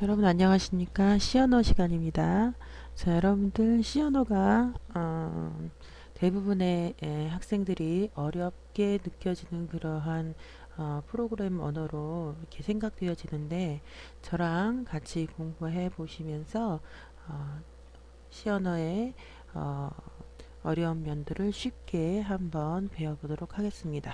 여러분 안녕하십니까? 시언어 시간입니다. 자, 여러분들 시언어가 대부분의 학생들이 어렵게 느껴지는 그러한 프로그램 언어로 이렇게 생각되어지는데 저랑 같이 공부해 보시면서 어, 시언어의 어, 어려운 면들을 쉽게 한번 배워보도록 하겠습니다.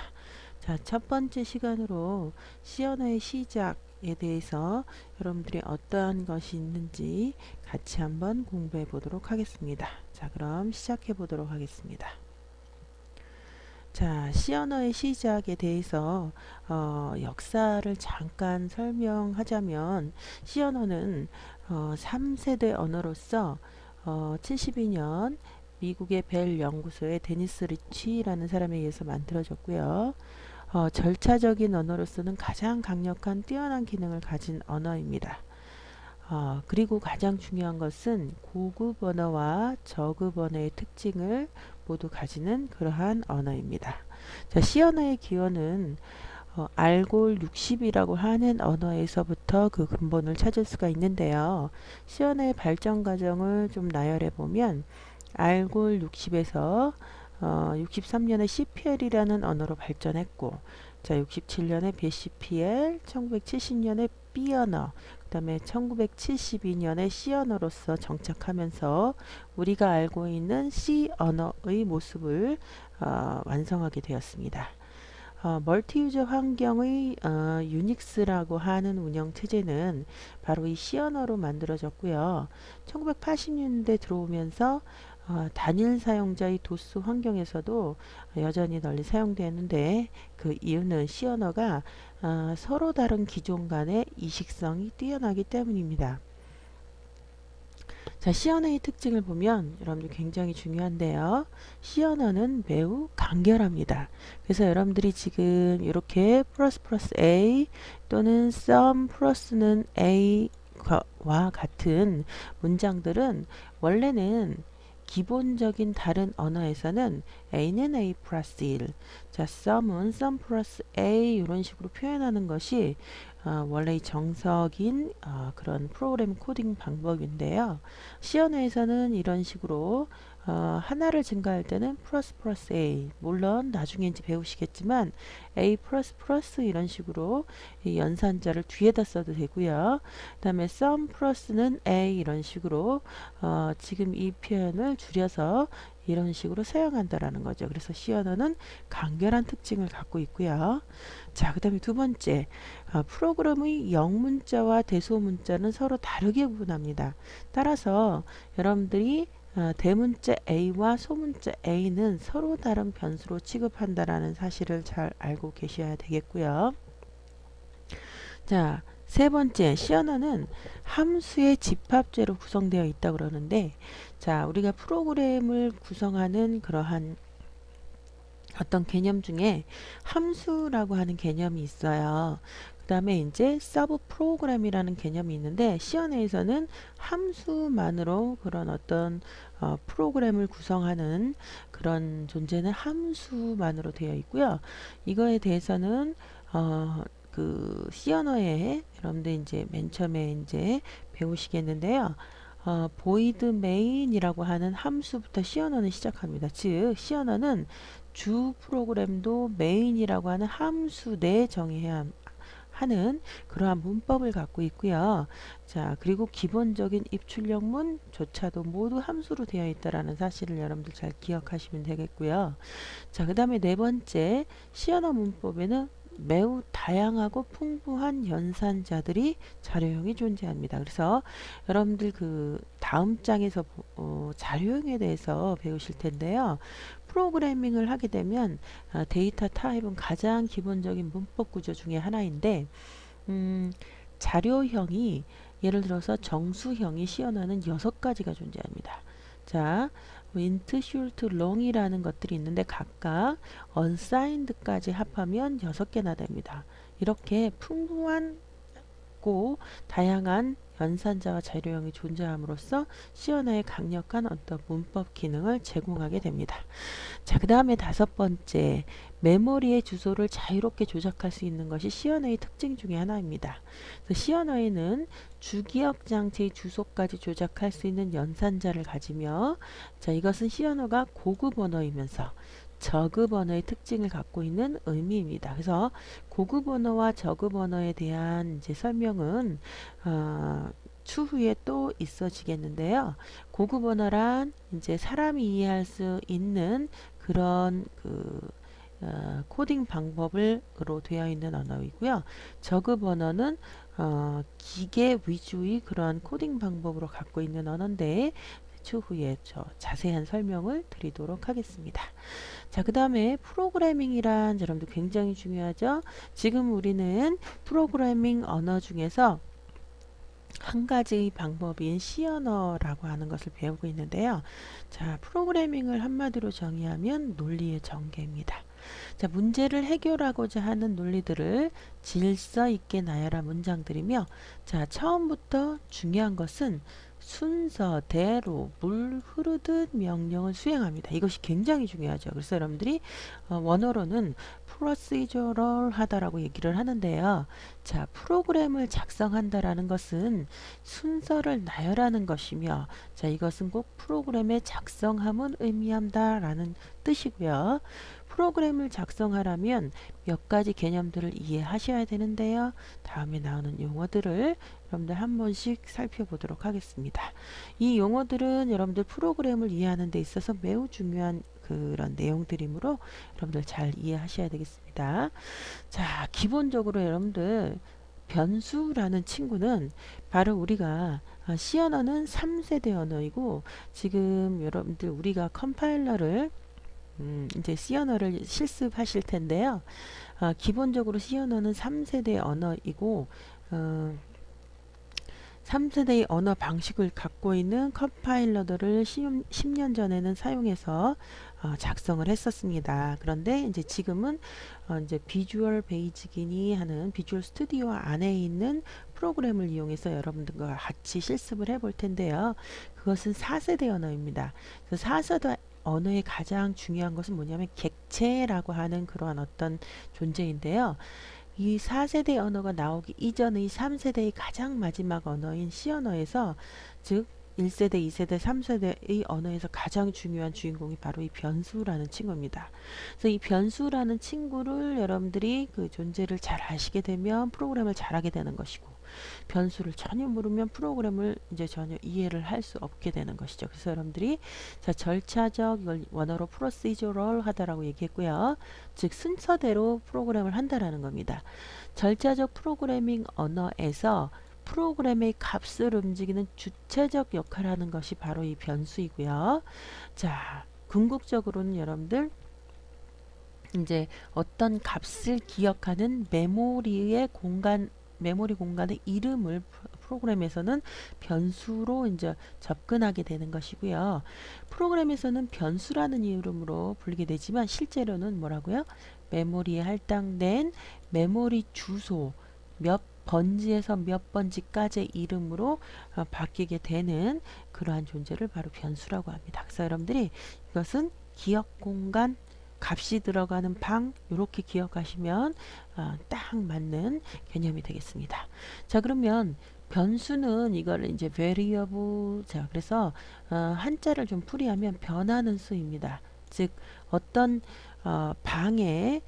자, 첫 번째 시간으로 시언어의 시작에 대해서 여러분들이 어떠한 것이 있는지 같이 한번 공부해 보도록 하겠습니다. 자, 그럼 시작해 보도록 하겠습니다. 자, 시언어의 시작에 대해서 역사를 잠깐 설명하자면 시언어는 3세대 언어로서 72년 미국의 벨 연구소의 데니스 리치라는 사람에 의해서 만들어졌고요. 절차적인 언어로서는 가장 강력한 뛰어난 기능을 가진 언어입니다. 그리고 가장 중요한 것은 고급 언어와 저급 언어의 특징을 모두 가지는 그러한 언어입니다. 자, C 언어의 기원은 알골 60이라고 하는 언어에서부터 그 근본을 찾을 수가 있는데요. C 언어의 발전 과정을 좀 나열해 보면 알골 60에서 63년에 CPL이라는 언어로 발전했고, 자, 67년에 BCPL, 1970년에 B 언어, 그 다음에 1972년에 C 언어로서 정착하면서 우리가 알고 있는 C 언어의 모습을 완성하게 되었습니다. 멀티유저 환경의 유닉스라고 하는 운영 체제는 바로 이 C 언어로 만들어졌고요. 1980년대 들어오면서 단일 사용자의 도스 환경에서도 여전히 널리 사용되는데 그 이유는 C 언어가 서로 다른 기종 간의 이식성이 뛰어나기 때문입니다. 자, C 언어의 특징을 보면 여러분들 굉장히 중요한데요. C 언어는 매우 간결합니다. 그래서 여러분들이 지금 이렇게 플러스 플러스 A 또는 some 플러스는 A와 같은 문장들은 원래는 기본적인 다른 언어에서는 A는 A 플러스 1, 자, some은 some 플러스 A 이런 식으로 표현하는 것이 원래 정석인 그런 프로그램 코딩 방법인데요. C 언어에서는 이런 식으로 하나를 증가할 때는 플러스 플러스 A, 물론 나중에 이제 배우시겠지만 A 플러스 플러스 이런 식으로 이 연산자를 뒤에다 써도 되고요. 그 다음에 some 플러스는 A 이런 식으로 지금 이 표현을 줄여서 이런 식으로 사용한다라는 거죠. 그래서 C 언어는 간결한 특징을 갖고 있고요. 자, 그 다음에 두 번째, 프로그램의 영문자와 대소문자는 서로 다르게 구분합니다. 따라서 여러분들이 대문자 A와 소문자 A는 서로 다른 변수로 취급한다라는 사실을 잘 알고 계셔야 되겠고요. 자, 세 번째, C 언어는 함수의 집합제로 구성되어 있다고 그러는데, 자, 우리가 프로그램을 구성하는 그러한 어떤 개념 중에 함수라고 하는 개념이 있어요. 그 다음에 이제 서브 프로그램이라는 개념이 있는데 C 언어에서는 함수만으로 그런 어떤 프로그램을 구성하는 그런 존재는 함수만으로 되어 있고요. 이거에 대해서는 그 C 언어에 여러분들 이제 맨 처음에 이제 배우시겠는데요. void main이라고 하는 함수부터 C 언어는 시작합니다. 즉 C 언어는 주 프로그램도 main이라고 하는 함수 내에 정의해야 하는 그러한 문법을 갖고 있고요. 자, 그리고 기본적인 입출력문조차도 모두 함수로 되어 있다라는 사실을 여러분들 잘 기억하시면 되겠고요. 자, 그 다음에 네 번째, C 언어 문법에는 매우 다양하고 풍부한 연산자들이 자료형이 존재합니다. 그래서 여러분들 그 다음 장에서 자료형에 대해서 배우실 텐데요. 프로그래밍을 하게 되면 데이터 타입은 가장 기본적인 문법 구조 중에 하나인데 자료형이 예를 들어서 정수형이 시연하는 6가지가 존재합니다. 자, int, short, long이라는 것들이 있는데 각각 unsigned까지 합하면 6개나 됩니다. 이렇게 풍부한 고 다양한 연산자와 자료형이 존재함으로써 C 언어의 강력한 어떤 문법 기능을 제공하게 됩니다. 자, 그 다음에 다섯 번째, 메모리의 주소를 자유롭게 조작할 수 있는 것이 C 언어의 특징 중에 하나입니다. 그래서 C 언어에는 주기억 장치의 주소까지 조작할 수 있는 연산자를 가지며, 자, 이것은 C 언어가 고급 언어이면서 저급 언어의 특징을 갖고 있는 의미입니다. 그래서 고급 언어와 저급 언어에 대한 이제 설명은 추후에 또 있어지겠는데요. 고급 언어란 이제 사람이 이해할 수 있는 그런 코딩 방법으로 되어 있는 언어이고요. 저급 언어는 기계 위주의 그러한 코딩 방법으로 갖고 있는 언어인데 추후에 자세한 설명을 드리도록 하겠습니다. 자, 그 다음에 프로그래밍이란 여러분들 굉장히 중요하죠. 지금 우리는 프로그래밍 언어 중에서 한 가지 방법인 C 언어라고 하는 것을 배우고 있는데요. 자, 프로그래밍을 한마디로 정의하면 논리의 전개입니다. 자, 문제를 해결하고자 하는 논리들을 질서 있게 나열한 문장들이며, 자, 처음부터 중요한 것은 순서대로 물 흐르듯 명령을 수행합니다. 이것이 굉장히 중요하죠. 그래서 여러분들이 원어로는 procedural 하다라고 얘기를 하는데요. 자, 프로그램을 작성한다라는 것은 순서를 나열하는 것이며, 자, 이것은 꼭 프로그램의 작성함을 의미한다라는 뜻이고요. 프로그램을 작성하려면 몇 가지 개념들을 이해하셔야 되는데요. 다음에 나오는 용어들을 여러분들 한 번씩 살펴보도록 하겠습니다. 이 용어들은 여러분들 프로그램을 이해하는 데 있어서 매우 중요한 그런 내용들이므로 여러분들 잘 이해하셔야 되겠습니다. 자, 기본적으로 여러분들 변수라는 친구는 바로 우리가 C 언어는 3세대 언어이고, 지금 여러분들 우리가 컴파일러를 이제 C 언어를 실습하실 텐데요. 기본적으로 C 언어는 3세대 언어이고 3세대의 언어 방식을 갖고 있는 컴파일러들을 10년 전에는 사용해서 작성을 했었습니다. 그런데 이제 지금은 이제 비주얼 베이직이니 하는 비주얼 스튜디오 안에 있는 프로그램을 이용해서 여러분들과 같이 실습을 해볼 텐데요. 그것은 4세대 언어입니다. 그래서 4세대 언어의 가장 중요한 것은 뭐냐면 객체라고 하는 그러한 어떤 존재인데요. 이 4세대 언어가 나오기 이전의 3세대의 가장 마지막 언어인 C 언어에서, 즉 1세대, 2세대, 3세대의 언어에서 가장 중요한 주인공이 바로 이 변수라는 친구입니다. 그래서 이 변수라는 친구를 여러분들이 그 존재를 잘 아시게 되면 프로그램을 잘하게 되는 것이고, 변수를 전혀 모르면 프로그램을 이제 전혀 이해를 할 수 없게 되는 것이죠. 그래서 여러분들이 자, 절차적, 이걸 원어로 procedural 하다라고 얘기했고요. 즉 순서대로 프로그램을 한다라는 겁니다. 절차적 프로그래밍 언어에서 프로그램의 값을 움직이는 주체적 역할을 하는 것이 바로 이 변수이고요. 자, 궁극적으로는 여러분들 이제 어떤 값을 기억하는 메모리 공간의 이름을 프로그램에서는 변수로 이제 접근하게 되는 것이고요. 프로그램에서는 변수라는 이름으로 불리게 되지만 실제로는 뭐라고요? 메모리에 할당된 메모리 주소 몇 번지에서 몇 번지까지의 이름으로 바뀌게 되는 그러한 존재를 바로 변수라고 합니다. 그래서 여러분들이 이것은 기억 공간 값이 들어가는 방, 이렇게 기억하시면 딱 맞는 개념이 되겠습니다. 자, 그러면 변수는 이걸 이제 variable, 자, 그래서 한자를 좀 풀이하면 변하는 수입니다. 즉 어떤 방에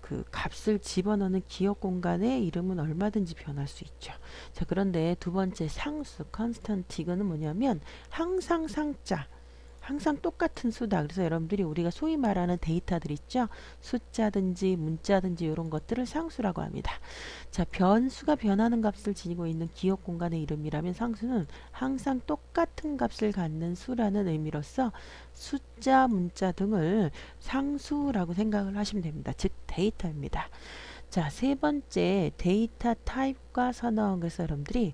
그 값을 집어넣는 기억 공간의 이름은 얼마든지 변할 수 있죠. 자, 그런데 두 번째 상수, constant, 이거는 뭐냐면 항상 상자, 항상 똑같은 수다. 그래서 여러분들이 우리가 소위 말하는 데이터들 있죠. 숫자든지 문자든지 이런 것들을 상수라고 합니다. 자, 변수가 변하는 값을 지니고 있는 기억 공간의 이름이라면 상수는 항상 똑같은 값을 갖는 수라는 의미로서 숫자, 문자 등을 상수라고 생각을 하시면 됩니다. 즉 데이터입니다. 자, 세 번째 데이터 타입과 선언. 그래서 여러분들이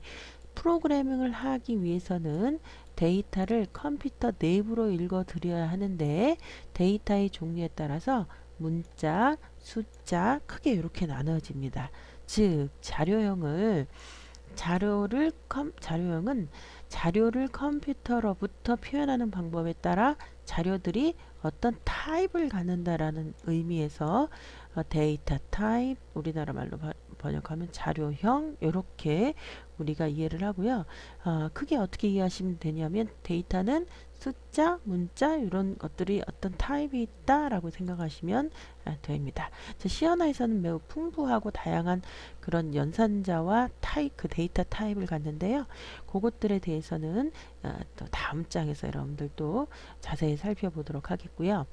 프로그래밍을 하기 위해서는 데이터를 컴퓨터 내부로 읽어 드려야 하는데, 데이터의 종류에 따라서 문자, 숫자 크게 이렇게 나눠집니다. 즉 자료형을 자료형은 자료를 컴퓨터로부터 표현하는 방법에 따라 자료들이 어떤 타입을 갖는다라는 의미에서 데이터 타입, 우리나라 말로 번역하면 자료형, 이렇게 우리가 이해를 하고요. 크게 어떻게 이해하시면 되냐면 데이터는 숫자, 문자 이런 것들이 어떤 타입이 있다라고 생각하시면 됩니다. 시어나에서는 매우 풍부하고 다양한 그런 연산자와 타입, 그 데이터 타입을 갖는데요. 그것들에 대해서는 또 다음 장에서 여러분들 또 자세히 살펴보도록 하겠고요.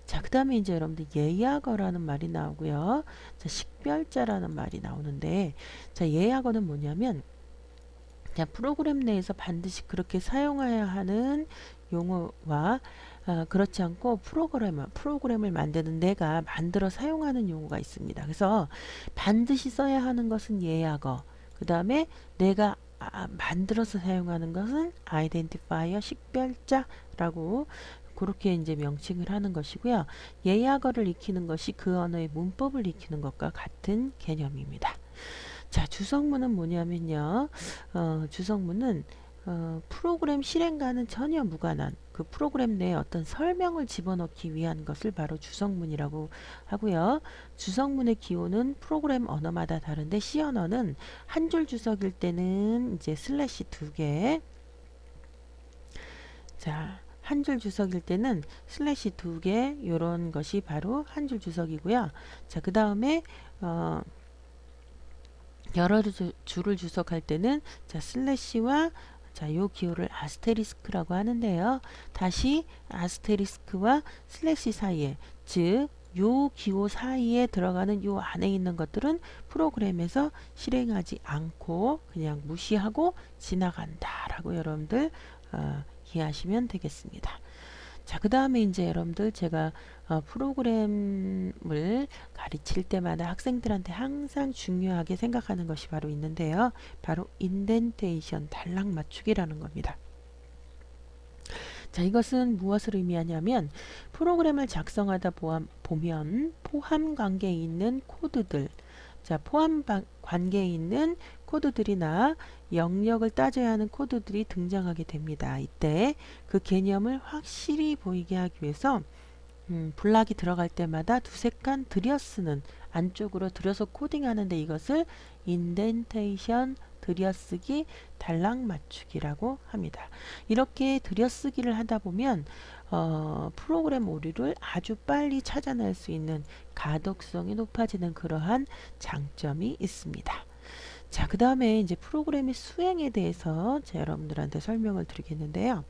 자, 그 다음에 이제 여러분들 예약어라는 말이 나오고요. 자, 식별자라는 말이 나오는데, 자, 예약어는 뭐냐면, 그냥 프로그램 내에서 반드시 그렇게 사용해야 하는 용어와 그렇지 않고 프로그램을 만드는 내가 만들어 사용하는 용어가 있습니다. 그래서 반드시 써야 하는 것은 예약어, 그 다음에 내가 만들어서 사용하는 것은 아이덴티파이어, 식별자라고 그렇게 이제 명칭을 하는 것이고요. 예약어를 익히는 것이 그 언어의 문법을 익히는 것과 같은 개념입니다. 자, 주성문은 뭐냐면요. 주성문은 프로그램 실행과는 전혀 무관한 그 프로그램 내에 어떤 설명을 집어넣기 위한 것을 바로 주성문이라고 하고요. 주성문의 기호는 프로그램 언어마다 다른데 C 언어는 한 줄 주석일 때는 이제 슬래시 2개. 자, 한 줄 주석일 때는 슬래시 2개 요런 것이 바로 한 줄 주석이고요. 자, 그 다음에 여러 줄을 주석할 때는 자, 슬래시와 자, 요 기호를 아스테리스크라고 하는데요. 다시 아스테리스크와 슬래시 사이에, 즉, 요 기호 사이에 들어가는 요 안에 있는 것들은 프로그램에서 실행하지 않고 그냥 무시하고 지나간다라고 여러분들 이해하시면 되겠습니다. 자, 그 다음에 이제 여러분들 제가 프로그램을 가르칠 때마다 학생들한테 항상 중요하게 생각하는 것이 바로 있는데요. 바로 인덴테이션, 단락 맞추기라는 겁니다. 자, 이것은 무엇을 의미하냐면 프로그램을 작성하다 보면 포함 관계에 있는 코드들, 자, 포함 관계에 있는 코드들이나 영역을 따져야 하는 코드들이 등장하게 됩니다. 이때 그 개념을 확실히 보이게 하기 위해서 블락이 들어갈 때마다 두세 칸 들여쓰는, 안쪽으로 들여서 코딩하는데 이것을 인덴테이션, 들여쓰기, 단락 맞추기라고 합니다. 이렇게 들여쓰기를 하다 보면 프로그램 오류를 아주 빨리 찾아낼 수 있는 가독성이 높아지는 그러한 장점이 있습니다. 자, 그 다음에 이제 프로그램의 수행에 대해서 제가 여러분들한테 설명을 드리겠는데요.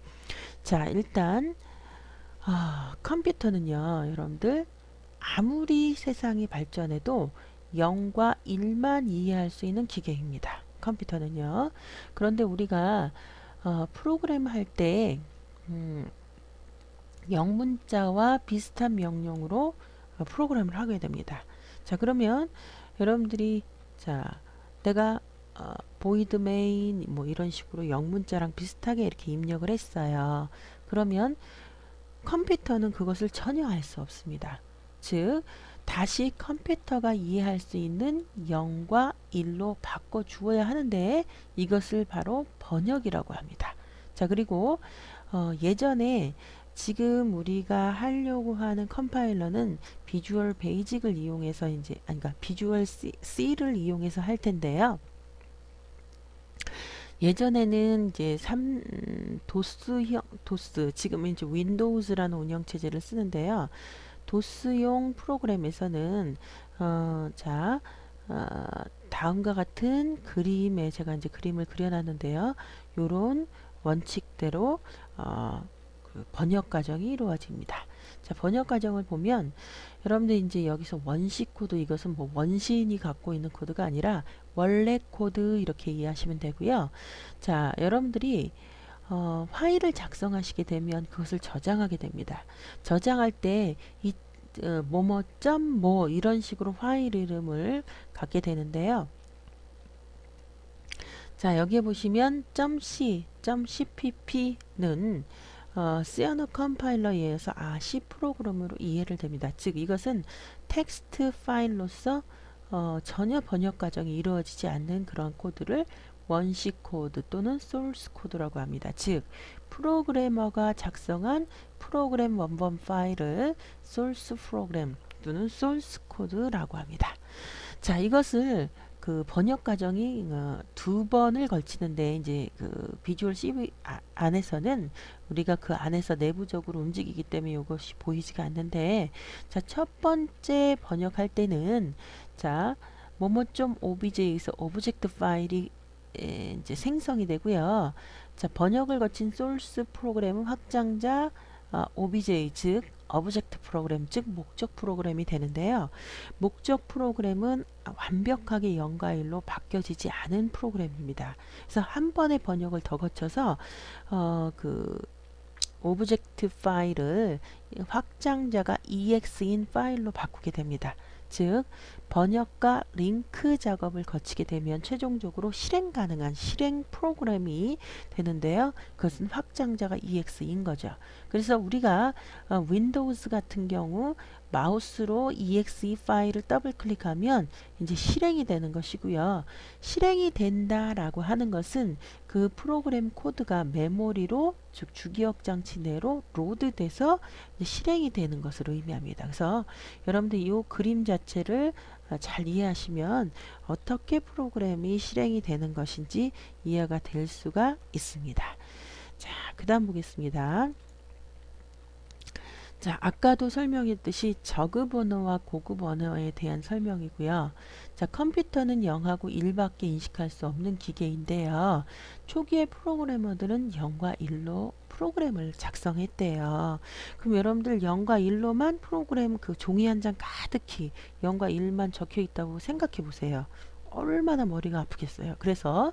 자, 일단 컴퓨터는요, 여러분들 아무리 세상이 발전해도 0과 1만 이해할 수 있는 기계입니다. 컴퓨터는요. 그런데 우리가 프로그램 할 때 영문자와 비슷한 명령으로 프로그램을 하게 됩니다. 자, 그러면 여러분들이 자, 내가 void main 뭐 이런 식으로 영문자랑 비슷하게 이렇게 입력을 했어요. 그러면 컴퓨터는 그것을 전혀 알 수 없습니다. 즉, 다시 컴퓨터가 이해할 수 있는 0과 1로 바꿔 주어야 하는데 이것을 바로 번역이라고 합니다. 자, 그리고 예전에 지금 우리가 하려고 하는 컴파일러는 비주얼 베이직을 이용해서 이제 그러니까 비주얼 C를 이용해서 할 텐데요. 예전에는 이제 도스, 지금은 이제 윈도우즈라는 운영체제를 쓰는데요. 도스용 프로그램에서는, 자, 다음과 같은 그림에 제가 이제 그림을 그려놨는데요. 요런 원칙대로, 그 번역 과정이 이루어집니다. 자, 번역 과정을 보면 여러분들 이제 여기서 원시 코드, 이것은 뭐 원시인이 갖고 있는 코드가 아니라 원래 코드 이렇게 이해하시면 되고요. 자, 여러분들이 파일을 작성하시게 되면 그것을 저장하게 됩니다. 저장할 때 이 뭐뭐.뭐 이런 식으로 파일 이름을 갖게 되는데요. 자, 여기에 보시면 .c, .cpp는 C 언어 컴파일러에 의해서 C 프로그램으로 이해를 됩니다. 즉 이것은 텍스트 파일로서 전혀 번역 과정이 이루어지지 않는 그런 코드를 원시 코드 또는 소스 코드라고 합니다. 즉 프로그래머가 작성한 프로그램 원본 파일을 소스 프로그램 또는 소스 코드라고 합니다. 자, 이것을 그 번역 과정이 두 번을 걸치는데 이제 그 비주얼 CV 안에서는 우리가 그 안에서 내부적으로 움직이기 때문에 이것이 보이지가 않는데, 자, 첫 번째 번역할 때는 자, 뭐뭐.좀 obj에서 오브젝트 파일이 이제 생성이 되고요. 자, 번역을 거친 소스 프로그램은 확장자 obj 즉 오브젝트 프로그램 즉 목적 프로그램이 되는데요. 목적 프로그램은 완벽하게 0과 1로 바뀌어지지 않은 프로그램입니다. 그래서 한 번의 번역을 더 거쳐서 그 오브젝트 파일을 확장자가 ex인 파일로 바꾸게 됩니다. 즉 번역과 링크 작업을 거치게 되면 최종적으로 실행 가능한 실행 프로그램이 되는데요. 그것은 확장자가 ex인 거죠. 그래서 우리가 윈도우즈 같은 경우 마우스로 exe 파일을 더블 클릭하면 이제 실행이 되는 것이고요. 실행이 된다라고 하는 것은 그 프로그램 코드가 메모리로 즉 주기억 장치 내로 로드돼서 실행이 되는 것을 의미합니다. 그래서 여러분들 이 그림 자체를 잘 이해하시면 어떻게 프로그램이 실행이 되는 것인지 이해가 될 수가 있습니다. 자, 그 다음 보겠습니다. 자, 아까도 설명했듯이 저급 언어와 고급 언어에 대한 설명이고요. 자, 컴퓨터는 0하고 1밖에 인식할 수 없는 기계인데요. 초기의 프로그래머들은 0과 1로 프로그램을 작성했대요. 그럼 여러분들 0과 1로만 프로그램 그 종이 한 장 가득히 0과 1만 적혀 있다고 생각해 보세요. 얼마나 머리가 아프겠어요. 그래서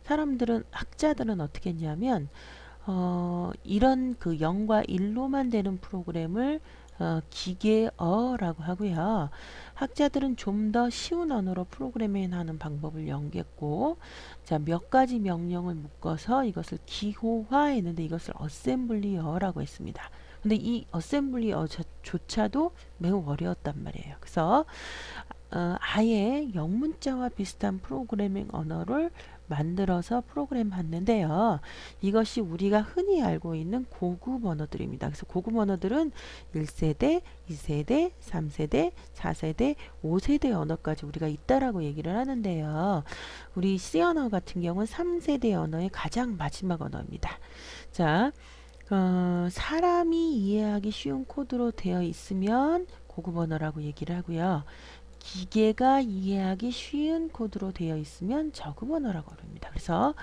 사람들은, 학자들은 어떻게 했냐면 이런 그 0과 1로만 되는 프로그램을 기계어라고 하고요. 학자들은 좀 더 쉬운 언어로 프로그래밍하는 방법을 연구했고, 자, 몇 가지 명령을 묶어서 이것을 기호화했는데 이것을 어셈블리어라고 했습니다. 근데 이 어셈블리어조차도 매우 어려웠단 말이에요. 그래서 아예 영문자와 비슷한 프로그래밍 언어를 만들어서 프로그램했는데요. 이것이 우리가 흔히 알고 있는 고급 언어들입니다. 그래서 고급 언어들은 1세대, 2세대, 3세대, 4세대, 5세대 언어까지 우리가 있다라고 얘기를 하는데요. 우리 C 언어 같은 경우는 3세대 언어의 가장 마지막 언어입니다. 자, 사람이 이해하기 쉬운 코드로 되어 있으면 고급 언어라고 얘기를 하고요. 기계가 이해하기 쉬운 코드로 되어 있으면 저급 언어라고 합니다. 그래서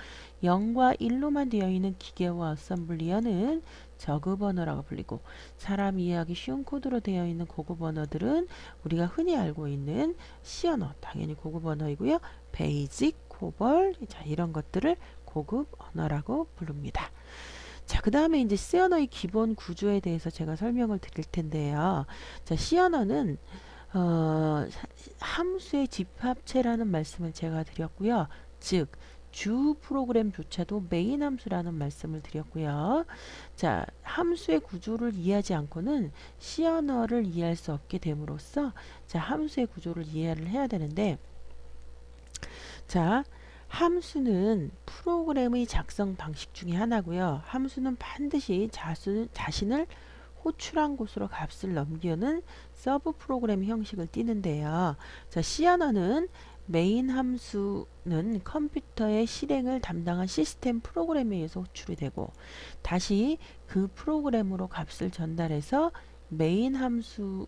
0과 1로만 되어 있는 기계와 어셈블리어는 저급 언어라고 불리고, 사람이 이해하기 쉬운 코드로 되어 있는 고급 언어들은 우리가 흔히 알고 있는 C 언어, 당연히 고급 언어이고요. 베이직, 코벌, 자, 이런 것들을 고급 언어라고 부릅니다. 자, 그 다음에 이제 C 언어의 기본 구조에 대해서 제가 설명을 드릴 텐데요. 자, C 언어는 함수의 집합체라는 말씀을 제가 드렸고요. 즉, 주 프로그램조차도 메인 함수라는 말씀을 드렸고요. 자, 함수의 구조를 이해하지 않고는 C 언어를 이해할 수 없게 됨으로써 자, 함수의 구조를 이해를 해야 되는데, 자, 함수는 프로그램의 작성 방식 중에 하나고요. 함수는 반드시 자신을 호출한 곳으로 값을 넘기는 서브 프로그램 형식을 띠는데요. 자, C 언어는 메인 함수는 컴퓨터의 실행을 담당한 시스템 프로그램에 의해서 호출이 되고, 다시 그 프로그램으로 값을 전달해서 메인 함수가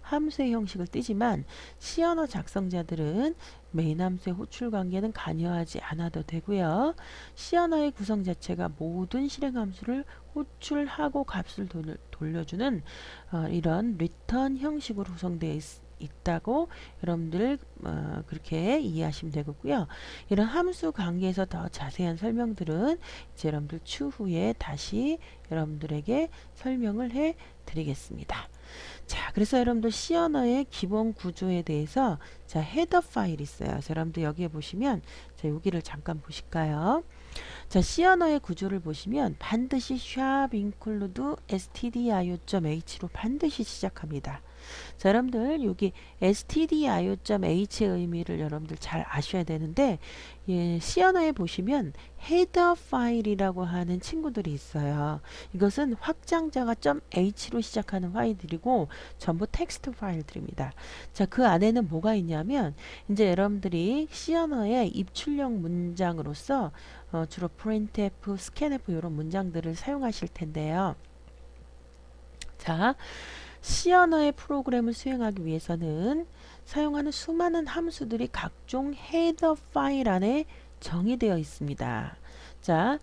함수의 형식을 띠지만, C 언어 작성자들은 메인 함수의 호출 관계는 관여하지 않아도 되고요. C 언어의 구성 자체가 모든 실행 함수를 호출하고 값을 돌려주는 이런 리턴 형식으로 구성되어 있다고 여러분들 그렇게 이해하시면 되겠고요. 이런 함수 관계에서 더 자세한 설명들은 이제 여러분들 추후에 다시 여러분들에게 설명을 해 드리겠습니다. 자, 그래서 여러분들 C 언어의 기본 구조에 대해서 자, 헤더 파일이 있어요. 자, 여러분들 여기에 보시면 자, 여기를 잠깐 보실까요? 자, C 언어의 구조를 보시면 반드시 샵 include stdio.h로 반드시 시작합니다. 자, 여러분들 여기 stdio.h의 의미를 여러분들 잘 아셔야 되는데, 예, C 언어에 보시면 헤더 파일이라고 하는 친구들이 있어요. 이것은 확장자가 .h로 시작하는 파일들이고 전부 텍스트 파일들입니다. 자, 그 안에는 뭐가 있냐면 이제 여러분들이 C 언어의 입출력 문장으로서 주로 printf, scanf 이런 문장들을 사용하실 텐데요. 자, C 언어의 프로그램을 수행하기 위해서는 사용하는 수많은 함수들이 각종 헤더 파일 안에 정의되어 있습니다. 자,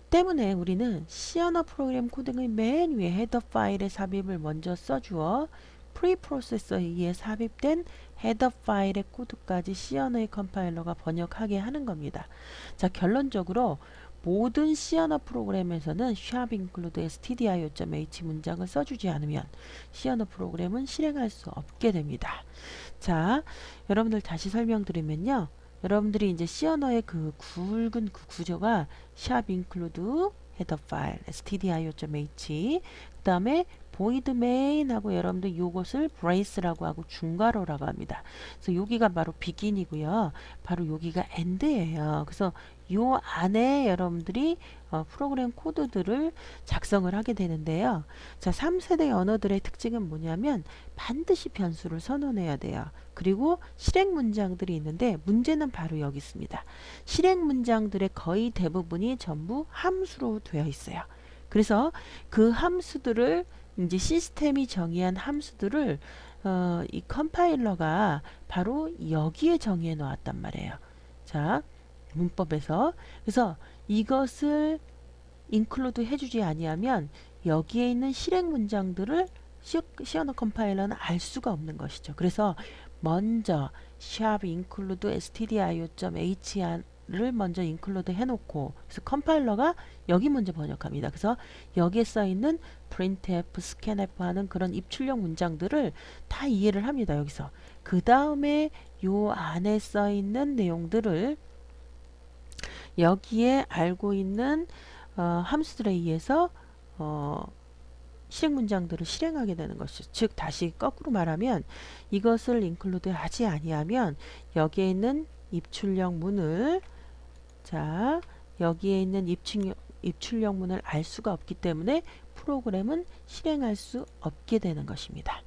때문에 우리는 C 언어 프로그램 코딩의 맨 위에 헤더 파일의 삽입을 먼저 써주어 프리프로세서에 의해 삽입된 헤더 파일의 코드까지 C 언어의 컴파일러가 번역하게 하는 겁니다. 자, 결론적으로 모든 C 언어 프로그램에서는 include stdio.h 문장을 써주지 않으면 C 언어 프로그램은 실행할 수 없게 됩니다. 자, 여러분들 다시 설명드리면요. 여러분들이 이제 C 언어의 그 굵은 그 구조가 include header file stdio.h 그 다음에 void main 하고 여러분들 요것을 brace라고 하고 중괄호라고 합니다. 그래서 여기가 바로 begin이고요. 바로 여기가 end예요. 그래서 요 안에 여러분들이 프로그램 코드들을 작성을 하게 되는데요. 자, 3세대 언어들의 특징은 뭐냐면 반드시 변수를 선언해야 돼요. 그리고 실행 문장들이 있는데 문제는 바로 여기 있습니다. 실행 문장들의 거의 대부분이 전부 함수로 되어 있어요. 그래서 그 함수들을 이제 시스템이 정의한 함수들을 이 컴파일러가 바로 여기에 정의해 놓았단 말이에요. 자, 문법에서. 그래서 이것을 include 해주지 아니하면 여기에 있는 실행 문장들을 C 언어 컴파일러는 알 수가 없는 것이죠. 그래서 먼저 include stdio.h를 먼저 include 해놓고 그래서 컴파일러가 여기 먼저 번역합니다. 그래서 여기에 써있는 printf, scanf 하는 그런 입출력 문장들을 다 이해를 합니다. 여기서. 그 다음에 요 안에 써있는 내용들을 여기에 알고 있는 함수들에 의해서 실행 문장들을 실행하게 되는 것이죠. 즉 다시 거꾸로 말하면 이것을 include 하지 아니하면 여기에 있는 입출력 문을 자 여기에 있는 입출력 문을 알 수가 없기 때문에 프로그램은 실행할 수 없게 되는 것입니다.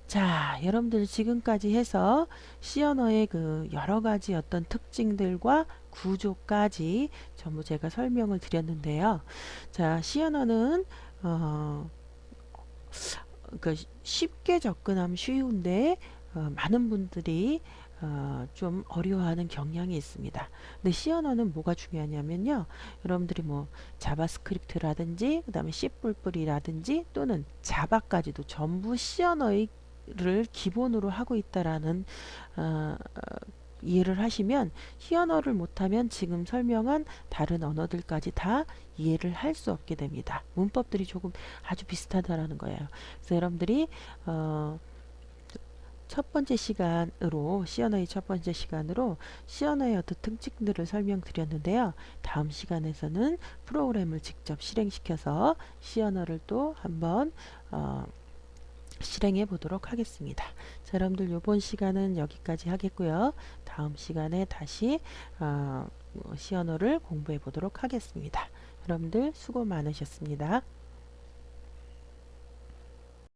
자, 여러분들 지금까지 해서 C 언어의 그 여러 가지 어떤 특징들과 구조까지 전부 제가 설명을 드렸는데요. 자, C 언어는 그 쉽게 접근하면 쉬운데 많은 분들이 좀 어려워하는 경향이 있습니다. 근데 C 언어는 뭐가 중요하냐면요. 여러분들이 뭐 자바스크립트라든지 그 다음에 C++이라든지 또는 자바까지도 전부 C 언어의 를 기본으로 하고 있다라는 이해를 하시면 C 언어를 못하면 지금 설명한 다른 언어들까지 다 이해를 할 수 없게 됩니다. 문법들이 조금 아주 비슷하다라는 거예요. 그래서 여러분들이 첫 번째 시간으로 C 언어의 첫 번째 시간으로 C 언어의 어떤 특징들을 설명드렸는데요. 다음 시간에서는 프로그램을 직접 실행시켜서 C 언어를 또 한번 실행해 보도록 하겠습니다. 자, 여러분들 이번 시간은 여기까지 하겠고요. 다음 시간에 다시 C 언어를 공부해 보도록 하겠습니다. 여러분들 수고 많으셨습니다.